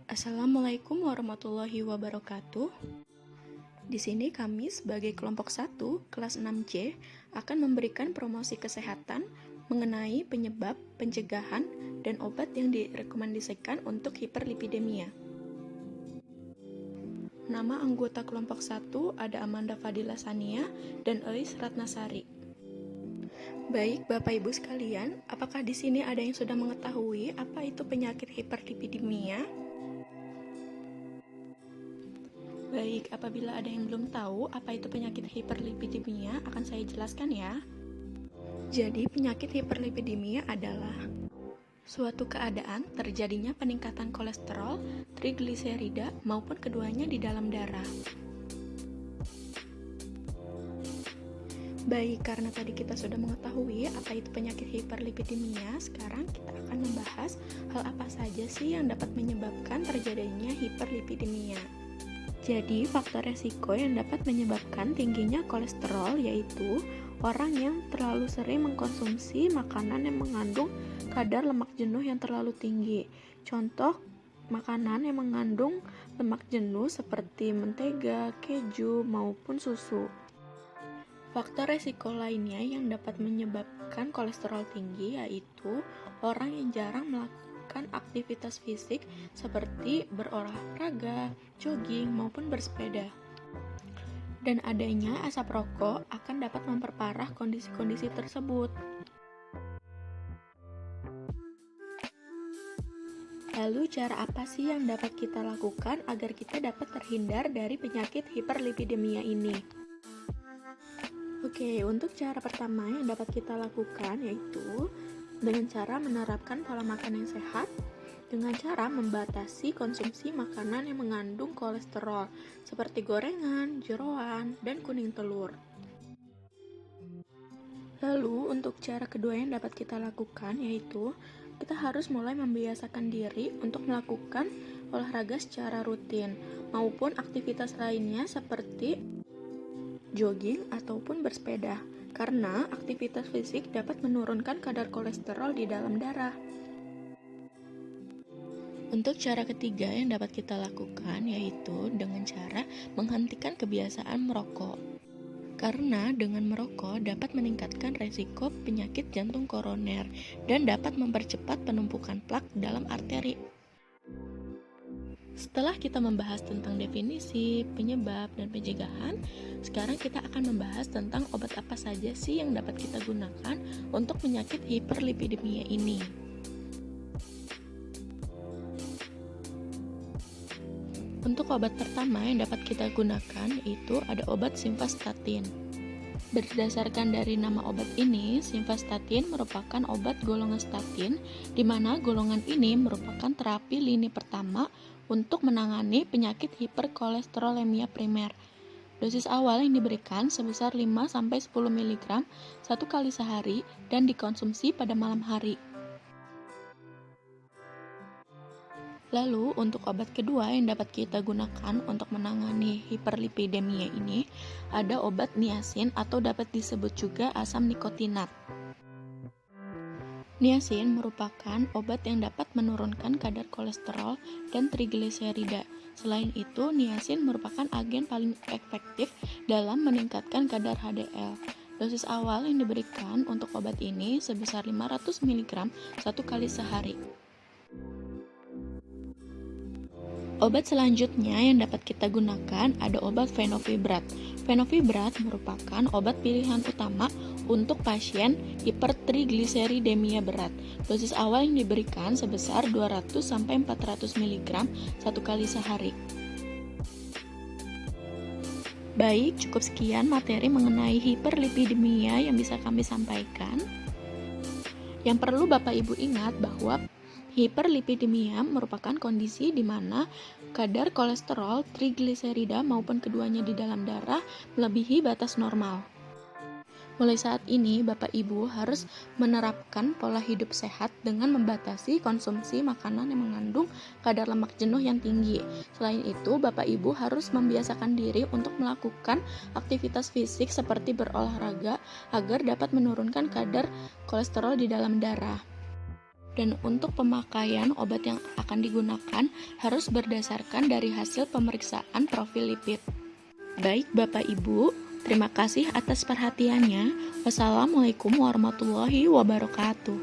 Assalamualaikum warahmatullahi wabarakatuh. Di sini kami sebagai kelompok 1 kelas 6C akan memberikan promosi kesehatan mengenai penyebab, pencegahan, dan obat yang direkomendasikan untuk hiperlipidemia. Nama anggota kelompok 1 ada Amanda Fadila Sania dan Elis Ratnasari. Baik, Bapak Ibu sekalian, apakah di sini ada yang sudah mengetahui apa itu penyakit hiperlipidemia? Baik, apabila ada yang belum tahu apa itu penyakit hiperlipidemia, akan saya jelaskan ya. Jadi, penyakit hiperlipidemia adalah suatu keadaan terjadinya peningkatan kolesterol, trigliserida, maupun keduanya di dalam darah. Baik, karena tadi kita sudah mengetahui apa itu penyakit hiperlipidemia, sekarang kita akan membahas hal apa saja sih yang dapat menyebabkan terjadinya hiperlipidemia. Jadi, faktor resiko yang dapat menyebabkan tingginya kolesterol yaitu orang yang terlalu sering mengkonsumsi makanan yang mengandung kadar lemak jenuh yang terlalu tinggi. Contoh makanan yang mengandung lemak jenuh seperti mentega, keju, maupun susu. Faktor resiko lainnya yang dapat menyebabkan kolesterol tinggi yaitu orang yang jarang melakukan aktivitas fisik seperti berolahraga, jogging, maupun bersepeda. Dan adanya asap rokok akan dapat memperparah kondisi-kondisi tersebut. Lalu cara apa sih yang dapat kita lakukan agar kita dapat terhindar dari penyakit hiperlipidemia ini? Oke, untuk cara pertama yang dapat kita lakukan yaitu dengan cara menerapkan pola makan yang sehat, dengan cara membatasi konsumsi makanan yang mengandung kolesterol, seperti gorengan, jeroan, dan kuning telur. Lalu, untuk cara kedua yang dapat kita lakukan yaitu kita harus mulai membiasakan diri untuk melakukan olahraga secara rutin, maupun aktivitas lainnya seperti jogging ataupun bersepeda. Karena aktivitas fisik dapat menurunkan kadar kolesterol di dalam darah. Untuk cara ketiga yang dapat kita lakukan yaitu dengan cara menghentikan kebiasaan merokok. Karena dengan merokok dapat meningkatkan resiko penyakit jantung koroner dan dapat mempercepat penumpukan plak dalam arteri. Setelah kita membahas tentang definisi, penyebab, dan pencegahan, sekarang kita akan membahas tentang obat apa saja sih yang dapat kita gunakan untuk penyakit hiperlipidemia ini. Untuk obat pertama yang dapat kita gunakan yaitu ada obat simvastatin. Berdasarkan dari nama obat ini, simvastatin merupakan obat golongan statin, di mana golongan ini merupakan terapi lini pertama untuk menangani penyakit hiperkolesterolemia primer. Dosis awal yang diberikan sebesar 5-10 mg satu kali sehari dan dikonsumsi pada malam hari. Lalu, untuk obat kedua yang dapat kita gunakan untuk menangani hiperlipidemia ini, ada obat niacin atau dapat disebut juga asam nikotinat. Niacin merupakan obat yang dapat menurunkan kadar kolesterol dan trigliserida. Selain itu, niacin merupakan agen paling efektif dalam meningkatkan kadar HDL. Dosis awal yang diberikan untuk obat ini sebesar 500 mg satu kali sehari. Obat selanjutnya yang dapat kita gunakan ada obat fenofibrat. Fenofibrat merupakan obat pilihan utama untuk pasien hipertrigliseridemia berat. Dosis awal yang diberikan sebesar 200-400 mg satu kali sehari. Baik, cukup sekian materi mengenai hiperlipidemia yang bisa kami sampaikan. Yang perlu Bapak Ibu ingat bahwa hiperlipidemia merupakan kondisi di mana kadar kolesterol, trigliserida maupun keduanya di dalam darah melebihi batas normal. Mulai saat ini, Bapak Ibu harus menerapkan pola hidup sehat dengan membatasi konsumsi makanan yang mengandung kadar lemak jenuh yang tinggi. Selain itu, Bapak Ibu harus membiasakan diri untuk melakukan aktivitas fisik seperti berolahraga agar dapat menurunkan kadar kolesterol di dalam darah. dan untuk pemakaian obat yang akan digunakan harus berdasarkan dari hasil pemeriksaan profil lipid. Baik Bapak Ibu, terima kasih atas perhatiannya. Wassalamualaikum warahmatullahi wabarakatuh.